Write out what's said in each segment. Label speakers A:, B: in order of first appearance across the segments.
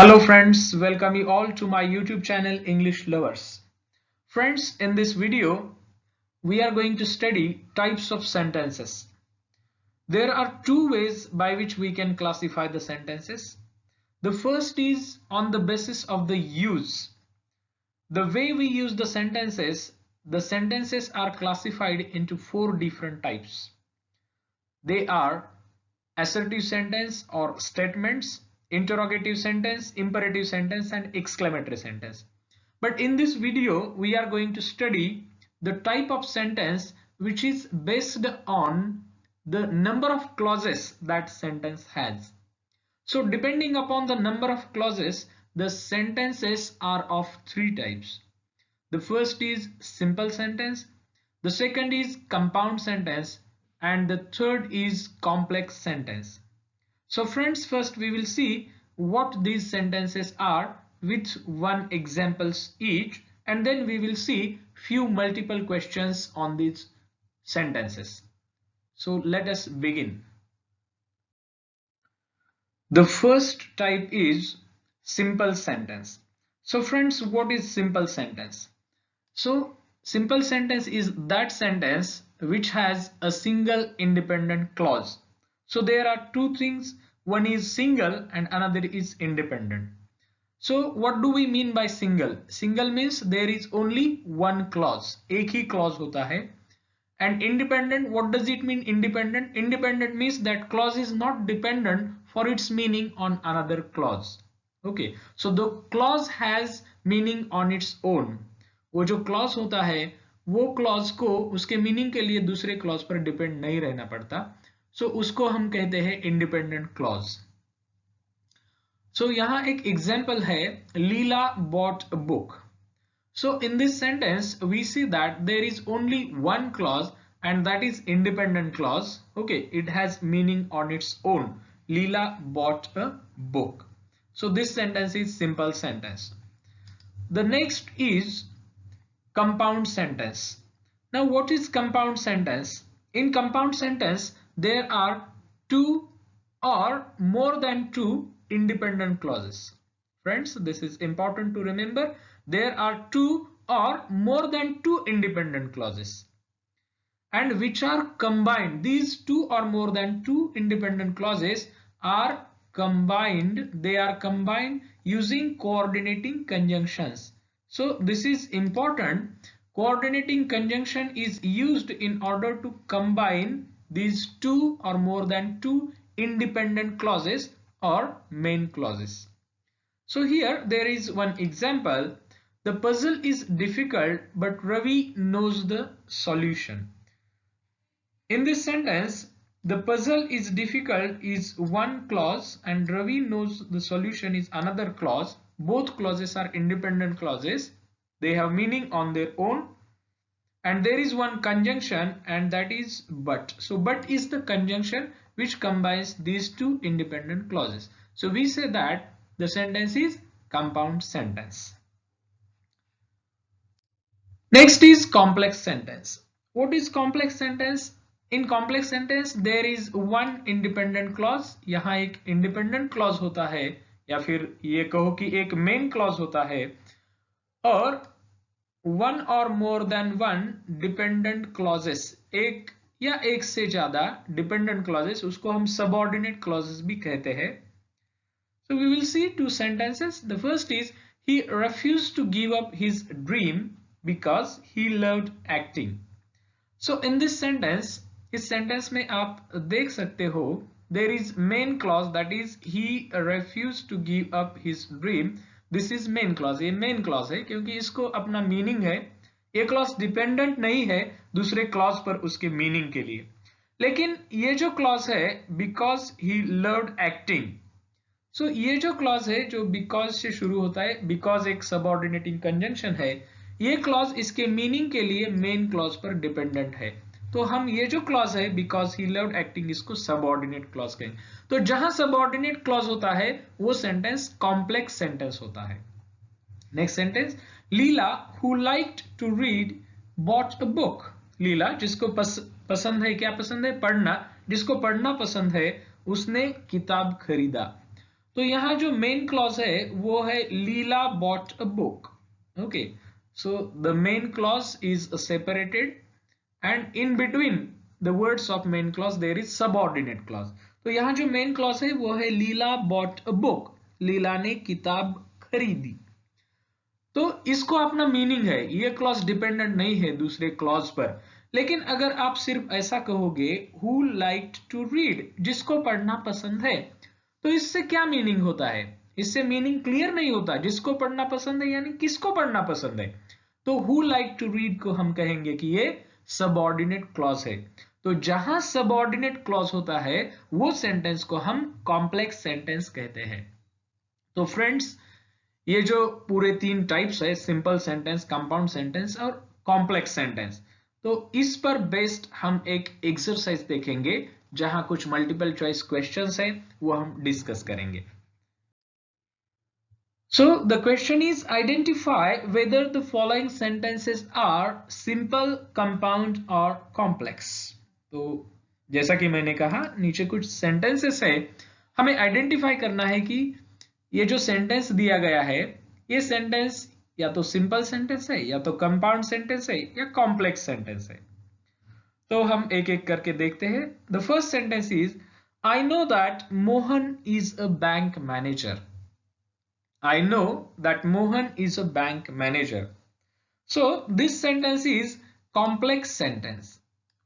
A: Hello friends, welcome you all to my YouTube channel English Lovers. Friends, in this video, we are going to study types of sentences. There are two ways by which we can classify the sentences. The first is on the basis of the use. The way we use the sentences are classified into four different types. They are assertive sentence or statements, interrogative sentence, imperative sentence, and exclamatory sentence. But in this video, we are going to study the type of sentence which is based on the number of clauses that sentence has. So depending upon the number of clauses, the sentences are of three types. The first is simple sentence, the second is compound sentence, and the third is complex sentence. So friends, first we will see what these sentences are with one examples each, and then we will see few multiple questions on these sentences. So let us begin. The first type is simple sentence. So friends, what is simple sentence? So simple sentence is that sentence which has a single independent clause. So there are two things, one is single and another is independent. So what do we mean by single? Single means there is only one clause, एक ही clause होता है. And independent, what does it mean independent? Independent means that clause is not dependent for its meaning on another clause. Okay, so the clause has meaning on its own. वो जो clause होता है वो clause को उसके meaning के लिए दूसरे clause पर depend नहीं रहना पड़ता. So उसको हम कहते हैं independent clause. So यहाँ एक example है Lila bought a book. So in this sentence, we see that there is only one clause and that is independent clause. Okay, it has meaning on its own. Lila bought a book. So this sentence is simple sentence. The next is compound sentence. Now what is compound sentence? In compound sentence, there are two or more than two independent clauses. Friends, this is important to remember. There are two or more than two independent clauses and which are combined. These two or more than two independent clauses are combined. They are combined using coordinating conjunctions. So this is important. Coordinating conjunction is used in order to combine these two or more than two independent clauses or main clauses. So here there is one example. The puzzle is difficult, but Ravi knows the solution. In this sentence, the puzzle is difficult is one clause and Ravi knows the solution is another clause. Both clauses are independent clauses. They have meaning on their own. And there is one conjunction and that is but. So but is the conjunction which combines these two independent clauses. So we say that the sentence is compound sentence. Next is complex sentence. What is complex sentence? In complex sentence there is one independent clause. यहाँ एक independent clause होता है या फिर ये कहो कि एक main clause होता है और one or more than one dependent clauses, एक या एक से ज्यादा dependent clauses, उसको हम subordinate clauses भी कहते हैं. So we will see two sentences. The first is he refused to give up his dream because he loved acting. So in this sentence, इस sentence में आप देख सकते हो there is main clause, that is he refused to give up his dream. This is main clause. ये main clause है क्योंकि इसको अपना meaning है. ये clause dependent नहीं है दूसरे clause पर उसके meaning के लिए. लेकिन ये जो clause है because he loved acting. So ये जो clause है जो because से शुरू होता है, because एक subordinating conjunction है, ये clause इसके meaning के लिए main clause पर dependent है. तो हम ये जो clause है because he loved acting इसको subordinate clause कहेंगे. तो जहां subordinate clause होता है वो sentence complex sentence होता है. Next sentence, Lila who liked to read bought a book. Lila जिसको पसंद है, क्या पसंद है? पढ़ना. जिसको पढ़ना पसंद है उसने किताब खरीदा. तो यहाँ जो मेन क्लॉज है वो है Leela bought a book. Okay, so the main clause is separated and in between the words of main clause there is subordinate clause. तो यहाँ जो main clause है वो है लीला bought a book, लीला ने किताब खरीदी. तो इसको अपना मीनिंग है, ये क्लॉज डिपेंडेंट नहीं है दूसरे क्लॉज पर. लेकिन अगर आप सिर्फ ऐसा कहोगे who liked to read, जिसको पढ़ना पसंद है, तो इससे क्या मीनिंग होता है? इससे मीनिंग क्लियर नहीं होता. जिसको पढ़ना पसंद है यानी किसको पढ़ना पसंद है. तो who like to read को हम कहेंगे कि ये सबऑर्डिनेट क्लॉज है. तो जहां सबऑर्डिनेट क्लॉज होता है वो सेंटेंस को हम कॉम्प्लेक्स सेंटेंस कहते हैं. तो फ्रेंड्स, ये जो पूरे 3 टाइप्स है, सिंपल सेंटेंस, कंपाउंड सेंटेंस और कॉम्प्लेक्स सेंटेंस, तो इस पर बेस्ड हम एक एक्सरसाइज देखेंगे जहां कुछ मल्टीपल चॉइस क्वेश्चंस है वो हम डिस्कस करेंगे. So the question is, identify whether the following sentences are simple, compound or complex. तो जैसा कि मैंने कहा नीचे कुछ सेंटेंसेस है, हमें आइडेंटिफाई करना है कि ये जो सेंटेंस दिया गया है ये सेंटेंस या तो सिंपल सेंटेंस है या तो कंपाउंड सेंटेंस है या कॉम्प्लेक्स सेंटेंस है. तो हम एक एक करके देखते हैं. The first sentence is, I know that Mohan is a bank manager. I know that Mohan is a bank manager. So this sentence is complex sentence.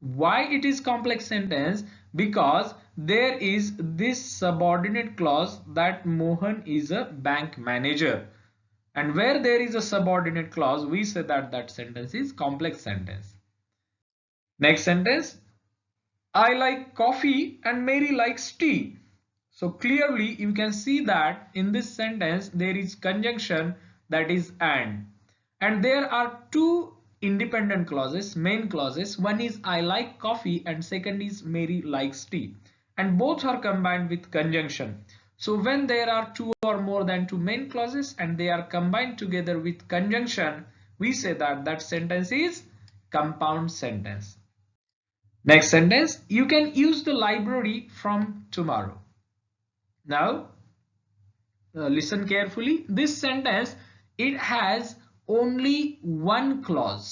A: Why it is complex sentence? Because there is this subordinate clause that Mohan is a bank manager. And where there is a subordinate clause, we say that that sentence is complex sentence. Next sentence, I like coffee and Mary likes tea. So clearly you can see that in this sentence there is conjunction, that is and there are 2 independent clauses, main clauses. One is I like coffee and second is Mary likes tea, and both are combined with conjunction. So when there are 2 or more than 2 main clauses and they are combined together with conjunction, we say that that sentence is compound sentence. Next sentence, you can use the library from tomorrow. Now listen carefully. This sentence, it has only one clause.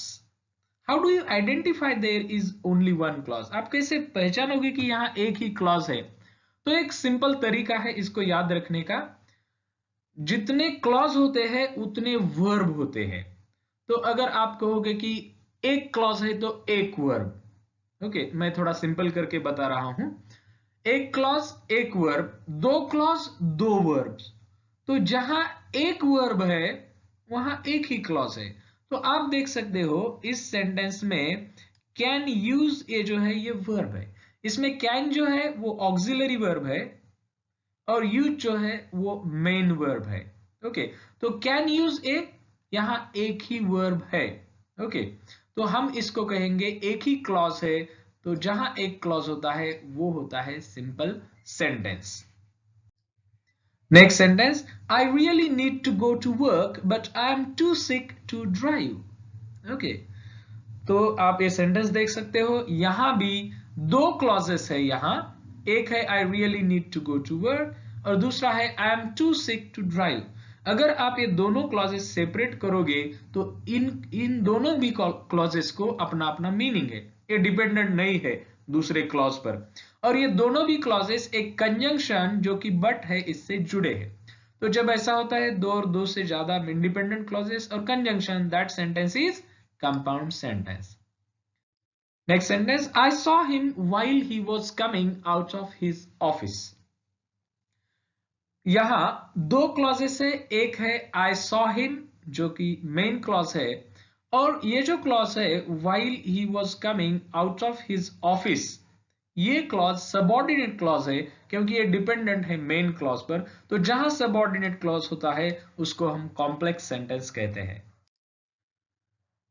A: How do you identify there is only one clause? आप कैसे पहचानोगे कि यहाँ एक ही clause है? तो एक simple तरीका है इसको याद रखने का. जितने क्लॉज होते हैं उतने वर्ब होते हैं. तो अगर आप कहोगे कि एक क्लॉज है तो एक वर्ब. ओके, मैं थोड़ा सिंपल करके बता रहा हूं. एक क्लॉज एक वर्ब, 2 क्लॉज 2 वर्ब्स. तो जहां एक वर्ब है वहां एक ही क्लॉज है. तो आप देख सकते हो इस सेंटेंस में कैन यूज, ये जो है ये वर्ब है. इसमें कैन जो है वो ऑक्सिलरी वर्ब है और यूज जो है वो मेन वर्ब है. ओके, तो कैन यूज एक, यहां एक ही वर्ब है. ओके, तो हम इसको कहेंगे एक ही क्लॉज है. तो जहां एक क्लॉज होता है वो होता है simple sentence. Next sentence, I really need to go to work but I am too sick to drive. Okay, तो आप ये सेंटेंस देख सकते हो, यहां भी 2 क्लॉजेस है. यहां एक है I really need to go to work और दूसरा है I am too sick to drive. अगर आप ये दोनों क्लॉजेस सेपरेट करोगे तो इन दोनों भी क्लॉजेस को अपना अपना मीनिंग है. ये डिपेंडेंट नहीं है दूसरे क्लॉज पर. और ये दोनों भी क्लॉजेस एक कंजंक्शन जो कि बट है इससे जुड़े हैं. तो जब ऐसा होता है 2 और 2 से ज्यादा इंडिपेंडेंट क्लॉजेस और conjunction, that sentence is compound sentence. Next sentence, I saw him while he was coming out of his office. यहां 2 क्लॉजेस है. एक है आई सॉ हिम जो कि मेन क्लॉज है और ये जो क्लॉज है while he was coming out of his office, ये क्लॉज सबऑर्डिनेट क्लॉज है क्योंकि ये डिपेंडेंट है मेन क्लॉज पर. तो जहां सबऑर्डिनेट क्लॉज होता है उसको हम कॉम्प्लेक्स सेंटेंस कहते हैं.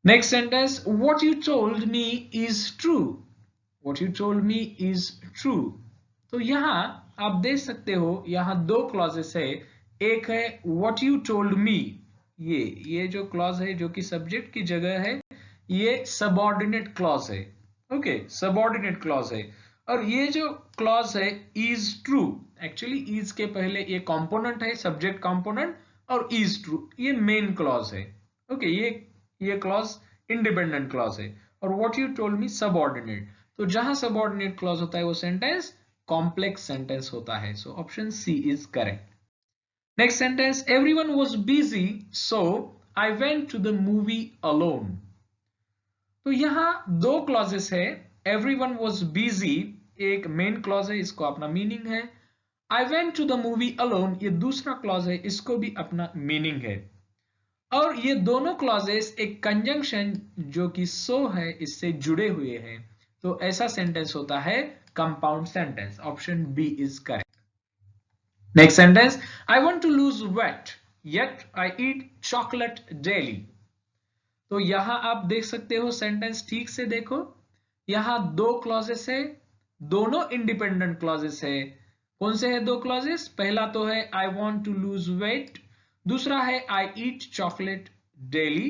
A: Next sentence, what you told me is true. What you told me is true. तो यहां आप देख सकते हो यहां 2 क्लॉजेस है. एक है व्हाट यू टोल्ड मी, ये जो क्लॉज है जो कि सब्जेक्ट की जगह है ये सबऑर्डिनेट क्लॉज है. ओके, सबऑर्डिनेट क्लॉज है. और ये जो क्लॉज है इज ट्रू, एक्चुअली इज के पहले ये कंपोनेंट है, सब्जेक्ट कंपोनेंट, और इज ट्रू ये मेन क्लॉज है। ओके, ये क्लॉज इंडिपेंडेंट क्लॉज है। और what you told me subordinate, तो जहां सबऑर्डिनेट क्लॉज होता है वो सेंटेंस कॉम्प्लेक्स सेंटेंस होता है। So option C is correct. Next sentence, everyone was busy so I went to the movie alone. तो यहाँ दो क्लॉजेस है, एवरीवन वाज बिजी एक मेन क्लॉज है, इसको अपना मीनिंग है। I went to the movie alone ये दूसरा क्लॉज है, इसको भी अपना मीनिंग है। और ये दोनों क्लॉजेस एक कंजंक्शन जो कि सो है इससे जुड़े हुए हैं, तो ऐसा सेंटेंस होता है compound sentence. Option B is correct. Next sentence, I want to lose weight yet I eat chocolate daily. तो यहां आप देख सकते हो सेंटेंस ठीक से देखो, यहां दो क्लॉजेस है, दोनों इंडिपेंडेंट क्लॉजेस है। कौन से है दो क्लॉजेस? पहला तो है I want to lose weight, दूसरा है आई ईट चॉकलेट डेली।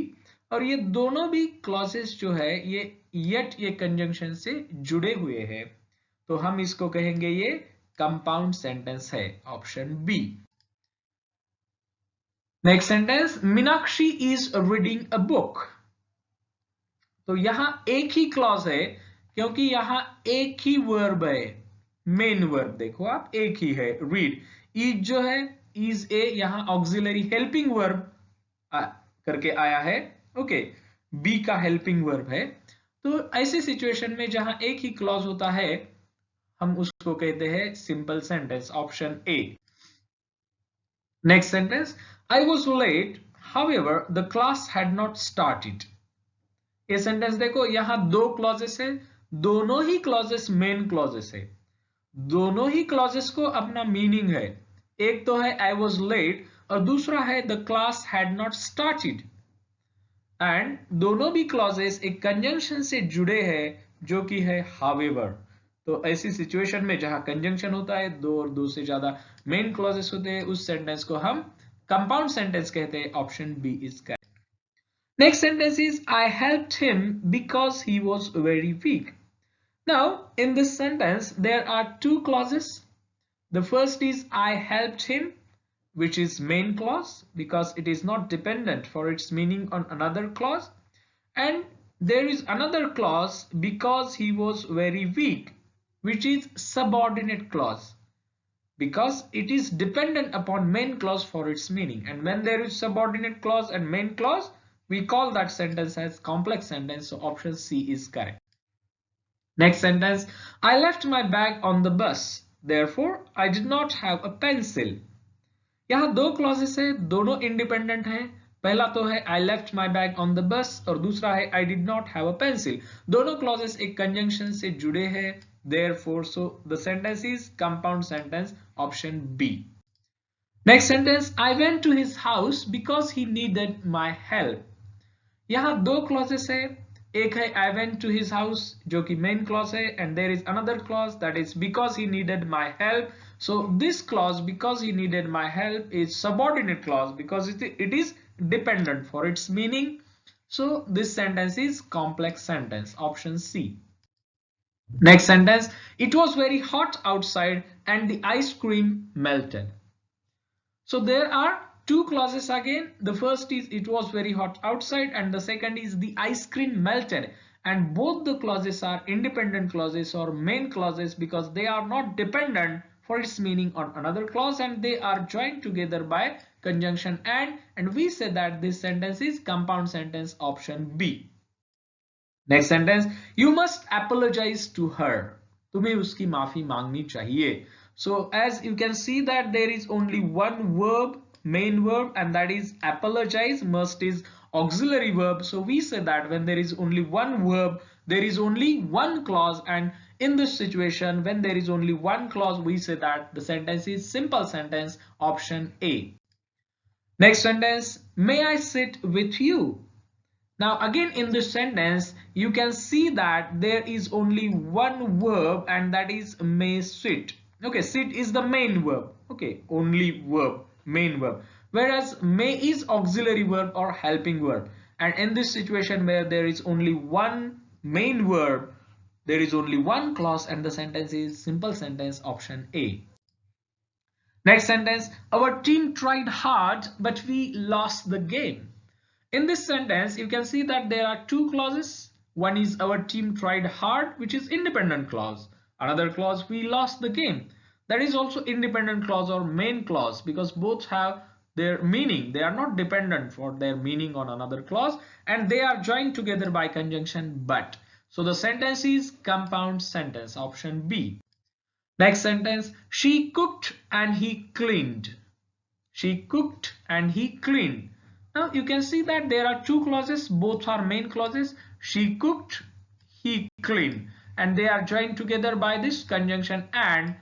A: और ये दोनों भी क्लॉजेस जो है ये येट ये कंजंक्शन से जुड़े हुए हैं, तो हम इसको कहेंगे ये कंपाउंड सेंटेंस है। Option B. Next sentence, Meenakshi is reading a book. तो यहां एक ही क्लॉज है क्योंकि यहां एक ही वर्ब है, मेन वर्ब देखो आप एक ही है, रीड। इज जो है इज ए यहां ऑक्सिलरी हेल्पिंग वर्ब करके आया है। ओके, बी का हेल्पिंग वर्ब है। तो ऐसी सिचुएशन में जहां एक ही क्लॉज होता है हम उसको कहते हैं simple sentence. Option A. Next sentence, I was late however the class had not started. ये सेंटेंस देखो, यहां दो क्लॉजेस है, दोनों ही क्लॉजेस मेन क्लॉजेस है, दोनों ही क्लॉजेस को अपना मीनिंग है। एक तो है आई वॉज लेट और दूसरा है the class had not started. And दोनों भी क्लॉजेस एक कंजंक्शन से जुड़े हैं जो कि है हाउएवर। तो ऐसी सिचुएशन में जहां कंजंक्शन होता है, दो और दो से ज्यादा मेन क्लॉजेस होते हैं, उस सेंटेंस को हम कंपाउंड सेंटेंस कहते हैं। Option B is correct. Next sentence is I helped him because he was very weak. Now in this sentence there are two clauses. The first is I helped him, which is main clause because it is not dependent for its meaning on another clause. And there is another clause because he was very weak, which is subordinate clause because it is dependent upon main clause for its meaning. And when there is subordinate clause and main clause, we call that sentence as complex sentence. So option C is correct. Next sentence, I left my bag on the bus, therefore I did not have a pencil. यहाँ दो clauses है, दोनों independent हैं। पहला तो है I left my bag on the bus और दूसरा है I did not have a pencil। दोनों क्लॉजेस एक कंजंक्शन से जुड़े हैं, therefore so the sentence is compound sentence। option B। Next sentence, I went to his house because he needed my help। यहाँ दो क्लॉजेस है, एक है I went to his house जो कि मेन क्लॉज है, and there is another clause that is because he needed my help। So this clause because he needed my help is subordinate clause because it is dependent for its meaning. So this sentence is complex sentence। option C। Next sentence, it was very hot outside and the ice cream melted। So there are two clauses again. The first is it was very hot outside and the second is the ice cream melted, and both the clauses are independent clauses or main clauses because they are not dependent for its meaning on another clause and they are joined together by conjunction and we say that this sentence is compound sentence। option B। Next sentence, you must apologize to her। तुम्हें उसकी माफी मांगनी चाहिए। So as you can see that there is only one verb, main verb, and that is apologize। Must is auxiliary verb. So we say that when there is only one verb, there is only one clause, and in this situation when there is only one clause we say that the sentence is simple sentence। option A। Next sentence, may I sit with you? Now again in this sentence you can see that there is only one verb and that is may sit। Okay, sit is the main verb, okay, only verb, main verb, whereas may is auxiliary verb or helping verb, and in this situation where there is only one main verb, there is only one clause and the sentence is simple sentence। option A। Next sentence, our team tried hard, but we lost the game. In this sentence, you can see that there are two clauses. One is our team tried hard, which is independent clause. Another clause, we lost the game. That is also independent clause or main clause because both have their meaning. They are not dependent for their meaning on another clause and they are joined together by conjunction but. So the sentence is compound sentence, option B. Next sentence, she cooked and he cleaned. She cooked and he cleaned. Now you can see that there are two clauses, both are main clauses. She cooked, he cleaned, and they are joined together by this conjunction and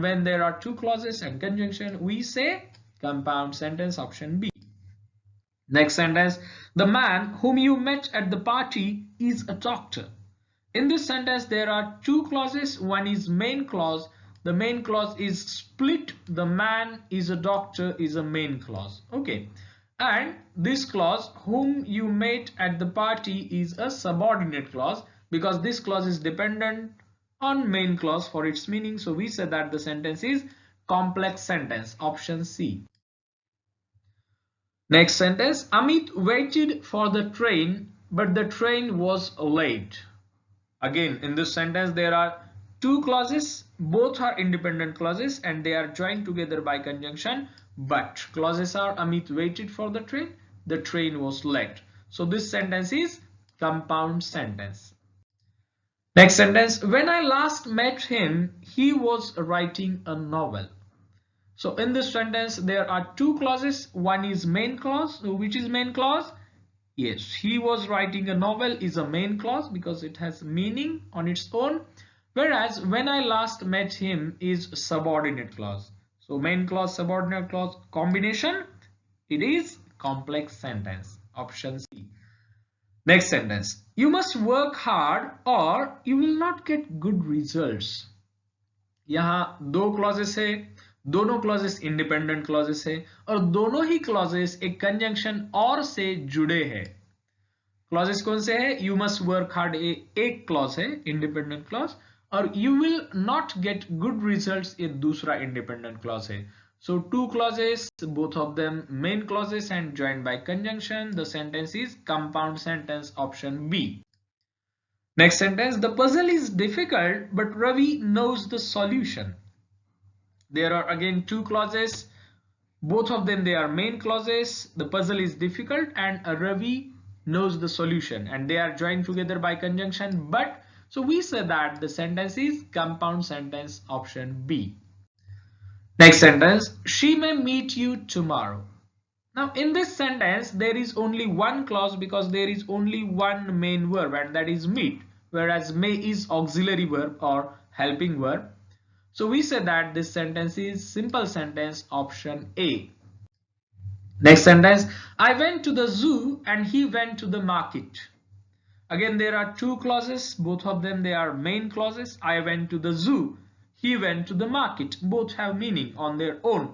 A: when there are two clauses and conjunction, we say compound sentence, option B. Next sentence, the man whom you met at the party is a doctor. In this sentence, there are two clauses. One is main clause. The main clause is split. The man is a doctor is a main clause. Okay. And this clause, whom you met at the party, is a subordinate clause because this clause is dependent on main clause for its meaning. So we say that the sentence is complex sentence, option C. Next sentence, Amit waited for the train, but the train was late. Again, in this sentence, there are two clauses. Both are independent clauses and they are joined together by conjunction. But clauses are Amit waited for the train was late. So this sentence is compound sentence. Next sentence, when I last met him, he was writing a novel. So in this sentence, there are two clauses. One is main clause. Which is main clause? Yes, he was writing a novel is a main clause because it has meaning on its own. Whereas when I last met him is subordinate clause. So main clause, subordinate clause combination, it is complex sentence. Option C. Next sentence. You must work hard or you will not get good results. यहाँ दो clauses है, दोनों clauses independent clauses है और दोनों ही clauses एक conjunction और से जुड़े हैं. क्लॉजेस कौन से है? यू मस्ट वर्क हार्ड एक क्लॉज है इंडिपेंडेंट क्लॉज और you will not get good results ये दूसरा इंडिपेंडेंट क्लॉज है. So two clauses, both of them main clauses and joined by conjunction. The sentence is compound sentence, option B. Next sentence, the puzzle is difficult, but Ravi knows the solution. There are again two clauses. Both of them, they are main clauses. The puzzle is difficult and Ravi knows the solution and they are joined together by conjunction. But, so we say that the sentence is compound sentence, option B. Next sentence, she may meet you tomorrow. Now in this sentence, there is only one clause because there is only one main verb and that is meet. Whereas may is auxiliary verb or helping verb. So we say that this sentence is simple sentence, option A. Next sentence, I went to the zoo and he went to the market. Again, there are two clauses, both of them they are main clauses. I went to the zoo, he went to the market. Both have meaning on their own.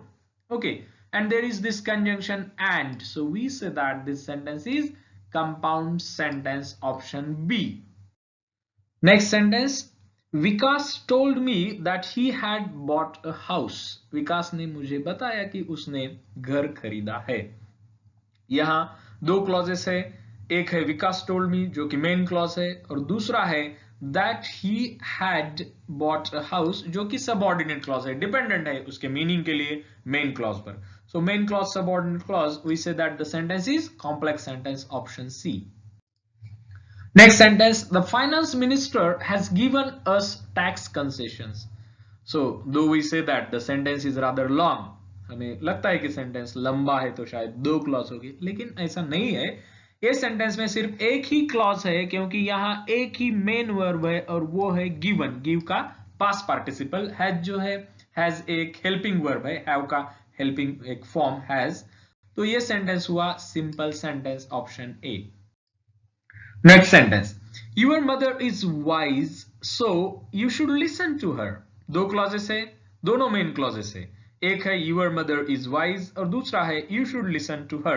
A: Okay, and there is this conjunction and. So we say that this sentence is compound sentence, option B. Next sentence, Vikas told me that he had bought a house. विकास ने मुझे बताया कि उसने घर खरीदा है. यहाँ दो क्लॉजेस है. एक है विकास told me जो कि मेन क्लॉज है और दूसरा है that he had bought a house जो कि सबऑर्डिनेट क्लॉज है, डिपेंडेंट है उसके मीनिंग के लिए मेन क्लॉज पर. So main clause, subordinate clause, we say that the sentence is complex sentence, option C. Next sentence, the finance minister has given us tax concessions. So though we say that the sentence is rather long, हमें लगता है कि sentence लंबा है तो शायद दो clause होगी, लेकिन ऐसा नहीं है. ये सेंटेंस में सिर्फ एक ही क्लॉज है क्योंकि यहाँ एक ही मेन वर्ब है और वो है गिवन. गिव का पास्ट पार्टिसिपल, हैज जो है हैज एक हेल्पिंग वर्ब है, हैव का हेल्पिंग एक फॉर्म हैज. तो ये सेंटेंस हुआ simple sentence, option A. Next sentence, your mother is wise, so you should listen to her. दो क्लॉजेस है, दोनों मेन क्लॉजेस है. एक है your mother is wise और दूसरा है you should listen to her.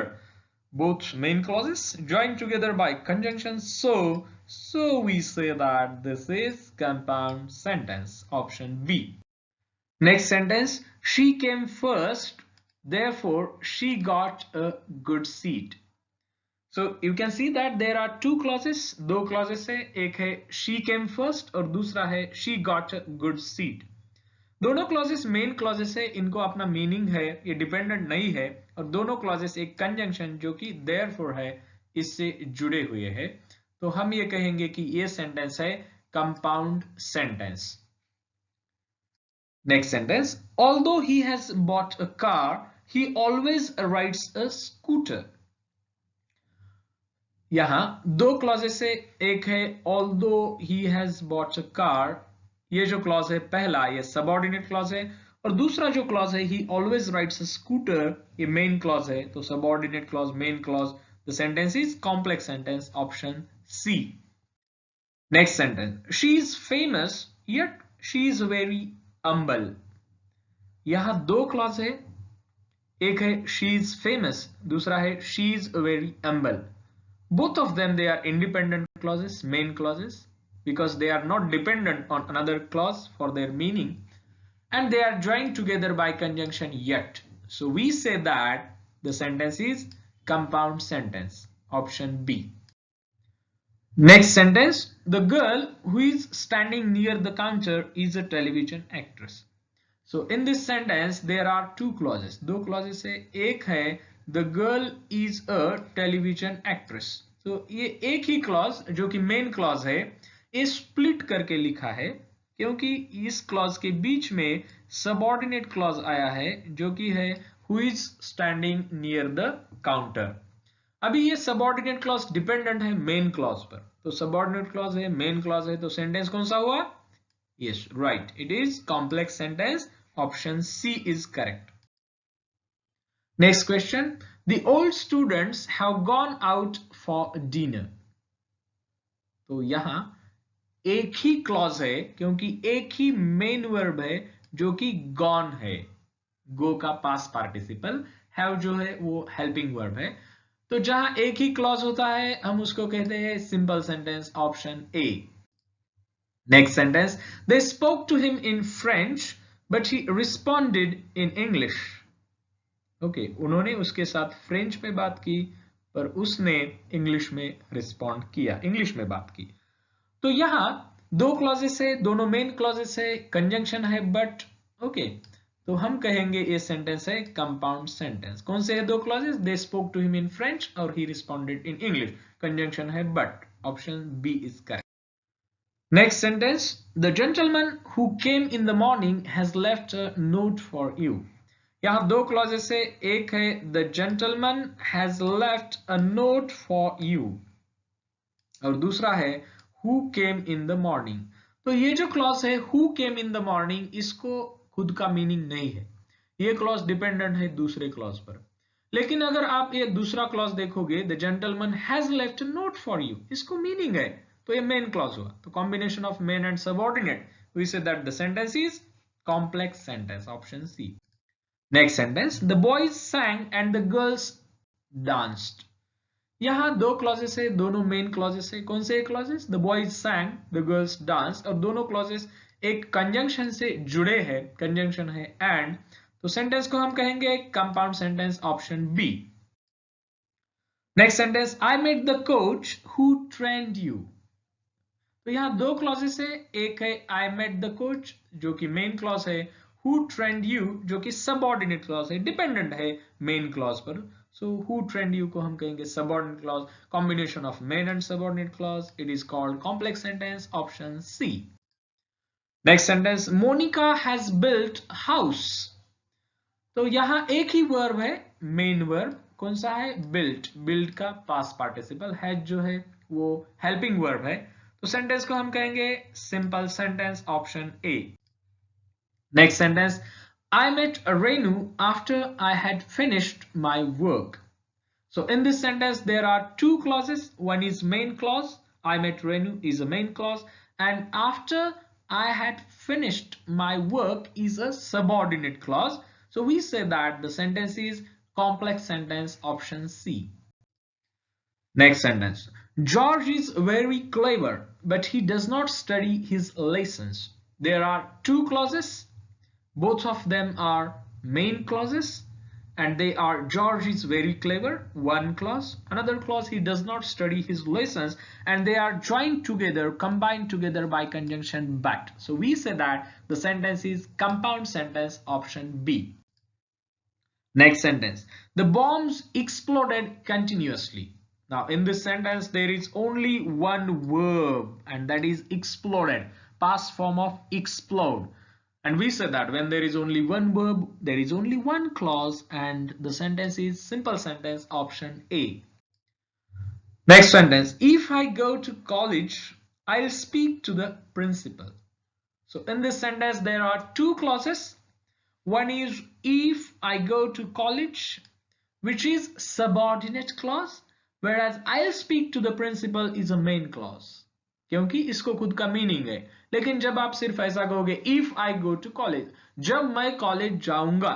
A: Both main clauses joined together by conjunction. So we say that this is compound sentence, option B. Next sentence, she came first, therefore she got a good seat. So you can see that there are two clauses, दो clauses है, एक है she came first और दूसरा है she got a good seat. दोनों clauses main clauses है, इनको अपना मीनिंग है, ये डिपेंडेंट नहीं है, और दोनों क्लॉजेस एक कंजंक्शन जो कि देयरफॉर है इससे जुड़े हुए हैं. तो हम ये कहेंगे कि ये सेंटेंस है compound sentence. Next sentence, although he has bought a car he always rides a scooter. यहां दो क्लॉजेस है, एक है although he has bought a car, ये जो क्लॉज है पहला ये सबऑर्डिनेट क्लॉज है, और दूसरा जो क्लॉज है he always rides a scooter, ये मेन क्लॉज है. तो subordinate clause main clause, the sentence is complex sentence, option C. Next sentence, she is famous yet she is very humble. यहां दो क्लॉज है, एक है शी इज फेमस, दूसरा है she is very humble. Both of them they are independent clauses, main clauses, because they are not dependent on another clause for their meaning, and they are joined together by conjunction yet. So we say that the sentence is compound sentence, option B. Next sentence, the girl who is standing near the counter is a television actress. So in this sentence there are two clauses, दो clauses है, एक है the girl is a television actress. तो ये एक ही clause जो कि मेन क्लॉज है, ये स्प्लिट करके लिखा है क्योंकि इस क्लॉज के बीच में सबऑर्डिनेट क्लॉज आया है जो कि है who is standing near the counter. अभी ये सबऑर्डिनेट क्लॉज डिपेंडेंट है मेन क्लॉज पर, तो सबऑर्डिनेट क्लॉज है, मेन क्लॉज है, तो सेंटेंस कौन सा हुआ? Yes, right. It is complex sentence. Option C is correct. Next question. The old students have gone out for dinner. तो यहां एक ही क्लॉज है क्योंकि एक ही मेन वर्ब है जो कि gone है, go का पास्ट पार्टिसिपल, have जो है वो हेल्पिंग वर्ब है. तो जहां एक ही क्लॉज होता है हम उसको कहते हैं simple sentence, option A. Next sentence, they spoke to him in French but he responded in English. Okay, उन्होंने उसके साथ फ्रेंच में बात की पर उसने इंग्लिश में रिस्पॉन्ड किया, इंग्लिश में बात की. तो यहां दो क्लॉजेस है, दोनों मेन क्लॉजेस है, कंजंक्शन है बट. ओके, तो हम कहेंगे ये सेंटेंस है कंपाउंड सेंटेंस. कौन से है दो clauses? They spoke to him in French और he responded in English, conjunction है but. Option B is correct. Next sentence, the gentleman who came in the morning has left a note for you. यहाँ दो clauses है, एक है the gentleman has left a note for you और दूसरा है who came in the morning. तो ये जो क्लॉज है who came in the morning, इसको खुद का मीनिंग नहीं है, ये क्लॉज डिपेंडेंट है दूसरे क्लॉज पर. लेकिन अगर आप ये दूसरा क्लॉज देखोगे, the gentleman has left a note for you, इसको मीनिंग है, तो ये मेन क्लॉज हुआ. तो combination of main and subordinate, we say that the sentence is complex sentence, option C. Next sentence, the boys sang and the girls danced. यहां दो clauses है, दोनों मेन क्लॉजेस है. कौन से clauses? The boys sang, the girls danced, और दोनों clauses एक कंजंक्शन से जुड़े हैं, कंजंक्शन है एंड. तो सेंटेंस को हम कहेंगे compound sentence, option B. Next sentence, I met the coach who trained you. तो यहां दो क्लॉजेस है, एक है आई मेट द कोच जो कि मेन क्लॉज है, हु ट्रेंड यू जो कि सबऑर्डिनेट क्लॉज है, डिपेंडेंट है मेन क्लॉज पर. सो हु ट्रेंड यू को हम कहेंगे subordinate clause, combination of main and subordinate clause, it is called complex sentence, option C. Next sentence, Monica has built house. तो यहां एक ही वर्ब है, मेन वर्ब. कौन सा है? बिल्ट. बिल्ट का पास्ट पार्टिसिपल, हैज जो है वो हेल्पिंग वर्ब है. तो सेंटेंस को हम कहेंगे simple sentence, option A. Next sentence, I met Renu after I had finished my work. So in this sentence there are two clauses, one is main clause, I met Renu is a main clause, and after I had finished my work is a subordinate clause. So we say that the sentence is complex sentence, option C. Next sentence, George is very clever but he does not study his lessons. There are two clauses, Both of them are main clauses, and they are George is very clever, one clause. Another clause, he does not study his lessons, and they are joined together, combined together by conjunction but. So we say that the sentence is compound sentence, option B. Next sentence. The bombs exploded continuously. Now in this sentence there is only one verb, and that is exploded, past form of explode. And we said that when there is only one verb, there is only one clause, and the sentence is simple sentence, option A. Next sentence. If I go to college, I'll speak to the principal. So in this sentence there are two clauses. One is if I go to college, which is subordinate clause, whereas I'll speak to the principal is a main clause, क्योंकि इसको खुद का meaning है. लेकिन जब आप सिर्फ ऐसा कहोगे if I go to college, जब मैं कॉलेज जाऊंगा,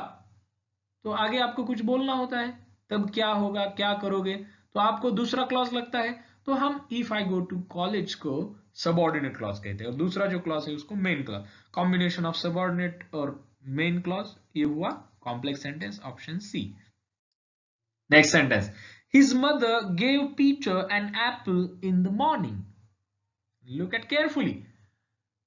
A: तो आगे आपको कुछ बोलना होता है, तब क्या होगा, क्या करोगे, तो आपको दूसरा क्लॉज लगता है. तो हम if I go to college को सबऑर्डिनेट क्लॉज कहते हैं, और दूसरा जो क्लॉज है उसको main clause. Combination of subordinate और मेन क्लॉज, ये हुआ complex sentence, option C. Next sentence. His mother gave Peter an apple in the morning. Look at carefully.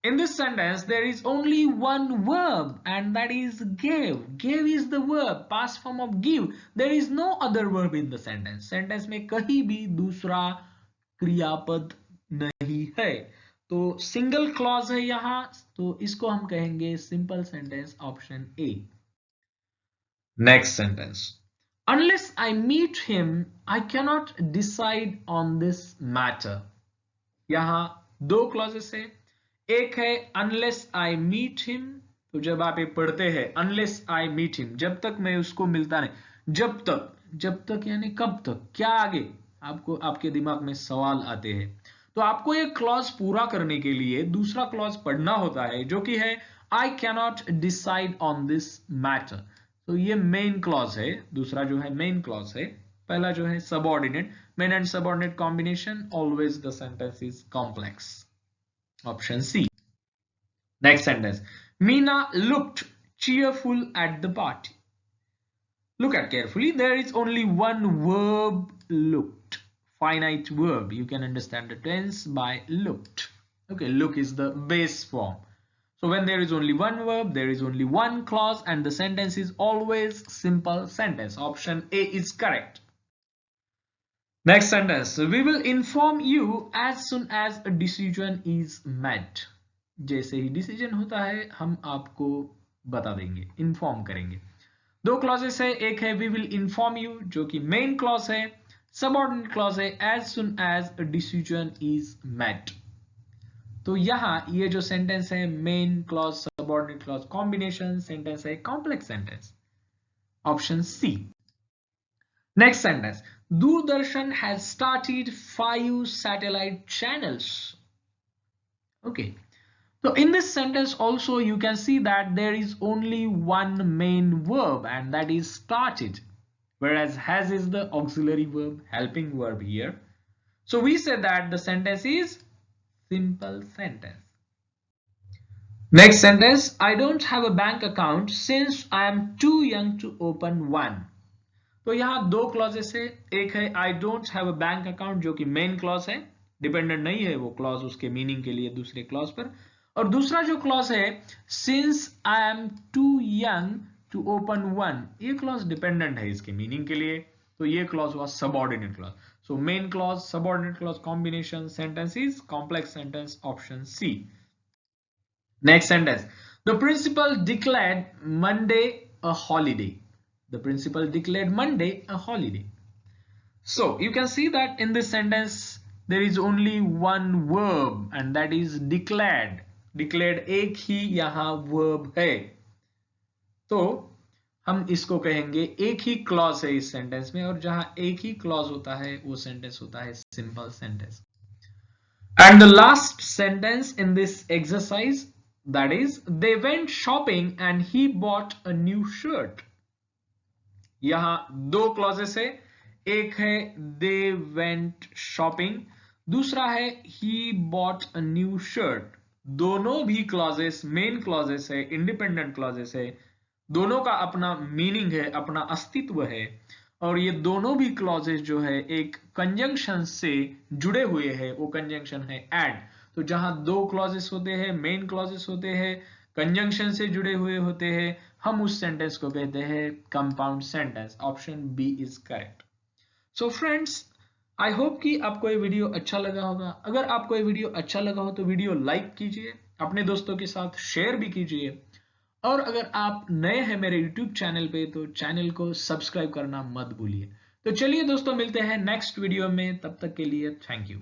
A: In this sentence there is only one verb, and that is gave. Gave is the verb, past form of give. There is no other verb in the sentence. Sentence में कहीं भी दूसरा क्रियापद नहीं है, तो single clause है यहाँ, तो इसको हम कहेंगे simple sentence, option A. Next sentence. Unless I meet him, I cannot decide on this matter. यहाँ दो क्लॉजेस है. एक है unless I meet him, तो जब आप ये पढ़ते हैं unless I meet him, जब तक मैं उसको मिलता नहीं, जब तक यानी कब तक, क्या आगे आपको आपके दिमाग में सवाल आते हैं, तो आपको ये क्लॉज पूरा करने के लिए दूसरा क्लॉज पढ़ना होता है, जो कि है I cannot decide on this matter. तो ये मेन क्लॉज है, दूसरा जो है मेन क्लॉज है, पहला जो है subordinate. Main and subordinate combination, always the sentence is complex, option C. Next sentence. Meena looked cheerful at the party. Look at carefully, there is only one verb, looked, finite verb. You can understand the tense by looked. Okay, look is the base form. So when there is only one verb, there is only one clause, and the sentence is always simple sentence. Option A is correct. Next sentence. We will inform you as soon as a decision is made. जैसे ही decision होता है हम आपको बता देंगे, inform करेंगे. दो clauses है, एक है we will inform you जो कि मेन क्लॉज है, सबऑर्डिनेट क्लॉज है as soon as a decision is made. तो यहाँ ये जो सेंटेंस है main clause subordinate clause combination sentence है, complex sentence, option C. Next sentence. Doordarshan has started 5 satellite channels. Okay, so in this sentence also you can see that there is only one main verb, and that is started, whereas has is the auxiliary verb, helping verb here. So we say that the sentence is simple sentence. Next sentence. I don't have a bank account since I am too young to open one. तो यहाँ दो clauses है, एक है I don't have a bank account जो कि main clause है, dependent नहीं है वो क्लॉज उसके मीनिंग के लिए दूसरे क्लॉज पर, और दूसरा जो क्लॉज है since I am too young to open one, ये क्लॉज डिपेंडेंट है इसके मीनिंग के लिए, तो ये क्लॉज हुआ subordinate clause. So main clause subordinate clause combination sentence is complex sentence, option C. Next sentence. The principal declared Monday a holiday. The principal declared Monday a holiday. So you can see that in this sentence there is only one verb, and that is declared. Declared एक ही यहाँ verb है, तो हम इसको कहेंगे एक ही clause है इस सेंटेंस में, और जहां एक ही क्लॉज होता है वो सेंटेंस होता है simple sentence. And the last sentence in this exercise, that is they went shopping and he bought a new shirt. यहां दो क्लॉजेस है, एक है they went shopping, दूसरा है he bought a new shirt. दोनों भी क्लॉजेस मेन क्लॉजेस है, इंडिपेंडेंट क्लॉजेस है, दोनों का अपना मीनिंग है, अपना अस्तित्व है, और ये दोनों भी क्लॉजेस जो है एक कंजंक्शन से जुड़े हुए हैं, वो कंजंक्शन है एड। तो जहां दो क्लॉजेस होते हैं, मेन क्लॉजेस होते हैं, कंजंक्शन से जुड़े हुए होते हैं, हम उस सेंटेंस को कहते हैं compound sentence. Option B is correct. So friends, I hope कि आपको ये वीडियो अच्छा लगा होगा। अगर आपको ये वीडियो अच्छा लगा हो तो वीडियो लाइक कीजिए, अपने दोस्तों के साथ शेयर भी कीजिए, और अगर आप नए हैं मेरे यूट्यूब चैनल पे तो चैनल को सब्सक्राइब करना मत भूलिए। तो चलिए दोस्तों, मिलते हैं नेक्स्ट वीडियो में, तब तक के लिए थैंक यू।